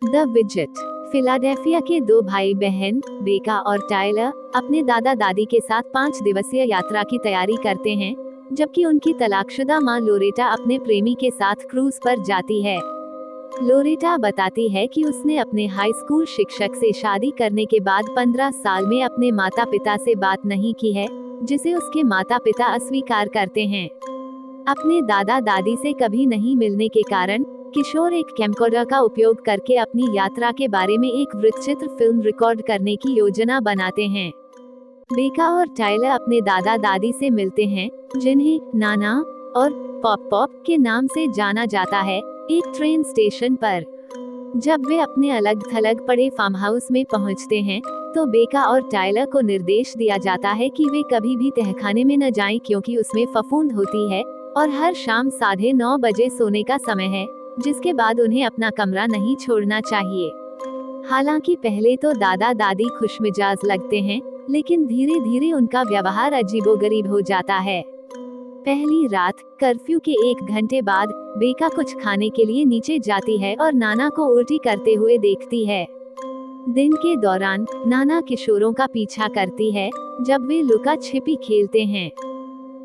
The visit. Philadelphia के दो भाई बहन बेका और टायलर अपने दादा दादी के साथ 5 दिवसीय यात्रा की तैयारी करते हैं, जबकि उनकी तलाकशुदा मां लोरेटा अपने प्रेमी के साथ क्रूज पर जाती है। लोरेटा बताती है कि उसने अपने हाई स्कूल शिक्षक से शादी करने के बाद 15 साल में अपने माता पिता से बात नहीं की है, जिसे उसके माता पिता अस्वीकार करते हैं। अपने दादा दादी से कभी नहीं मिलने के कारण किशोर एक कैमकॉर्डर का उपयोग करके अपनी यात्रा के बारे में एक वृत्तचित्र फिल्म रिकॉर्ड करने की योजना बनाते हैं। बेका और टायलर अपने दादा दादी से मिलते हैं, जिन्हें नाना और पॉप पॉप के नाम से जाना जाता है, एक ट्रेन स्टेशन पर। जब वे अपने अलग थलग पड़े फार्म हाउस में पहुंचते हैं, तो बेका और टायलर को निर्देश दिया जाता है कि वे कभी भी तहखाने में न जाएं, क्योंकि उसमें फफूंद होती है और हर शाम 9:30 बजे सोने का समय है, जिसके बाद उन्हें अपना कमरा नहीं छोड़ना चाहिए। हालांकि पहले तो दादा दादी खुशमिजाज लगते हैं, लेकिन धीरे धीरे उनका व्यवहार अजीबोगरीब हो जाता है। पहली रात कर्फ्यू के 1 घंटे बाद बेका कुछ खाने के लिए नीचे जाती है और नाना को उल्टी करते हुए देखती है। दिन के दौरान नाना किशोरों का पीछा करती है, जब वे लुका छिपी खेलते हैं।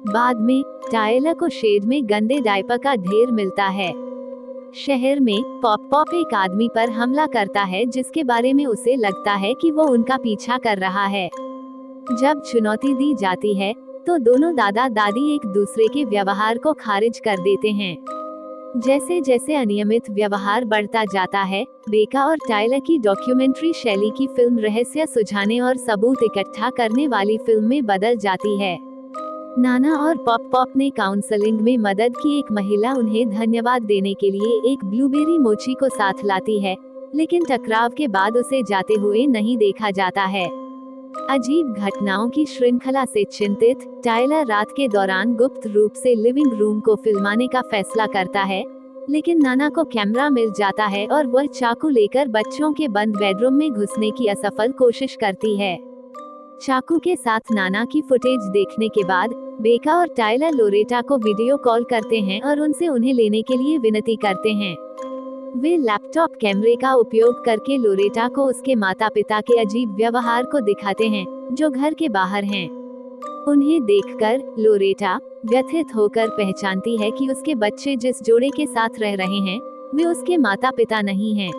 बाद में टायलर को शेड में गंदे डायपर का ढेर मिलता है। शहर में पॉप पॉप एक आदमी पर हमला करता है, जिसके बारे में उसे लगता है कि वो उनका पीछा कर रहा है। जब चुनौती दी जाती है, तो दोनों दादा दादी एक दूसरे के व्यवहार को खारिज कर देते हैं। जैसे जैसे अनियमित व्यवहार बढ़ता जाता है, बेका और टायलर की डॉक्यूमेंट्री शैली की फिल्म रहस्य सुलझाने और सबूत इकट्ठा करने वाली फिल्म में बदल जाती है। नाना और पॉप पॉप ने काउंसलिंग में मदद की एक महिला उन्हें धन्यवाद देने के लिए एक ब्लूबेरी मोची को साथ लाती है, लेकिन टकराव के बाद उसे जाते हुए नहीं देखा जाता है। अजीब घटनाओं की श्रृंखला से चिंतित टायलर रात के दौरान गुप्त रूप से लिविंग रूम को फिल्माने का फैसला करता है, लेकिन नाना को कैमरा मिल जाता है और वह चाकू लेकर बच्चों के बंद बेडरूम में घुसने की असफल कोशिश करती है। चाकू के साथ नाना की फुटेज देखने के बाद बेका और टायलर लोरेटा को वीडियो कॉल करते हैं और उनसे उन्हें लेने के लिए विनती करते हैं। वे लैपटॉप कैमरे का उपयोग करके लोरेटा को उसके माता पिता के अजीब व्यवहार को दिखाते हैं, जो घर के बाहर हैं। उन्हें देखकर लोरेटा व्यथित होकर पहचानती है कि उसके बच्चे जिस जोड़े के साथ रह रहे हैं, वे उसके माता पिता नहीं हैं।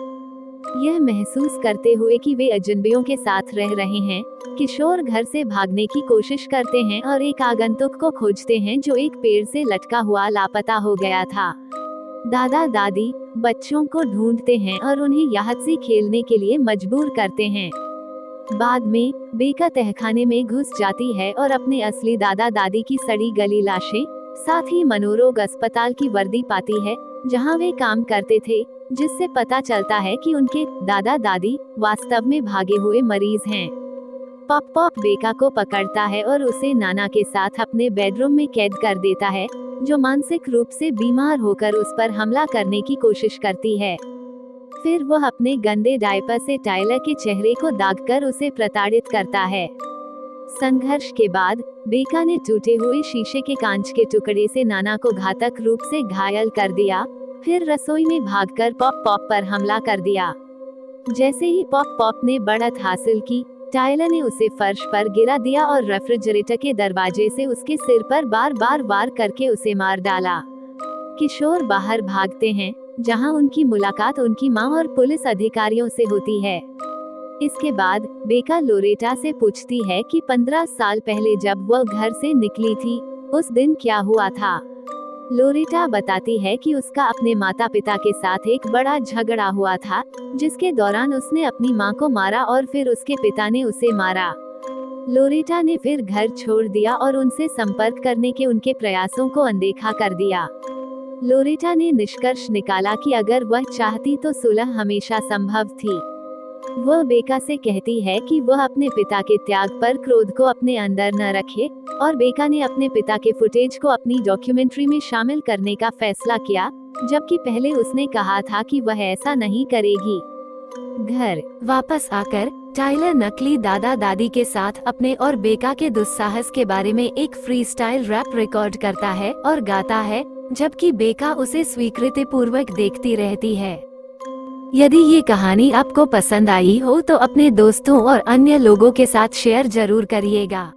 यह महसूस करते हुए कि वे अजनबियों के साथ रह रहे हैं, किशोर घर से भागने की कोशिश करते हैं और एक आगंतुक को खोजते हैं जो एक पेड़ से लटका हुआ लापता हो गया था। दादा दादी बच्चों को ढूंढते हैं और उन्हें याहत्सी खेलने के लिए मजबूर करते हैं। बाद में बेका तहखाने में घुस जाती है और अपने असली दादा दादी की सड़ी गली लाशें, साथ ही मनोरोग अस्पताल की वर्दी पाती है, जहां वे काम करते थे, जिससे पता चलता है कि उनके दादा दादी वास्तव में भागे हुए मरीज हैं। पॉप पॉप बेका को पकड़ता है और उसे नाना के साथ अपने बेडरूम में कैद कर देता है, जो मानसिक रूप से बीमार होकर उस पर हमला करने की कोशिश करती है। फिर वह अपने गंदे डायपर से टायलर के चेहरे को दागकर उसे प्रताड़ित करता है। संघर्ष के बाद बेका ने टूटे हुए शीशे के कांच के टुकड़े से नाना को घातक रूप से घायल कर दिया, फिर रसोई में भागकर पॉप पॉप पर हमला कर दिया। जैसे ही पॉप पॉप ने बढ़त हासिल की, टायलर ने उसे फर्श पर गिरा दिया और रेफ्रिजरेटर के दरवाजे से उसके सिर पर बार बार वार करके उसे मार डाला। किशोर बाहर भागते हैं, जहां उनकी मुलाकात उनकी मां और पुलिस अधिकारियों से होती है। इसके बाद बेका लोरेटा से पूछती है कि 15 साल पहले जब वह घर से निकली थी, उस दिन क्या हुआ था। लोरेटा बताती है कि उसका अपने माता पिता के साथ एक बड़ा झगड़ा हुआ था, जिसके दौरान उसने अपनी मां को मारा और फिर उसके पिता ने उसे मारा। लोरेटा ने फिर घर छोड़ दिया और उनसे संपर्क करने के उनके प्रयासों को अनदेखा कर दिया। लोरेटा ने निष्कर्ष निकाला कि अगर वह चाहती तो सुलह हमेशा संभव थी। वह बेका से कहती है कि वह अपने पिता के त्याग पर क्रोध को अपने अंदर न रखे, और बेका ने अपने पिता के फुटेज को अपनी डॉक्यूमेंट्री में शामिल करने का फैसला किया, जबकि पहले उसने कहा था कि वह ऐसा नहीं करेगी। घर वापस आकर टायलर नकली दादा दादी के साथ अपने और बेका के दुस्साहस के बारे में एक फ्रीस्टाइल रैप रिकॉर्ड करता है और गाता है, जबकि बेका उसे स्वीकृति पूर्वक देखती रहती है। यदि ये कहानी आपको पसंद आई हो तो अपने दोस्तों और अन्य लोगों के साथ शेयर जरूर करिएगा।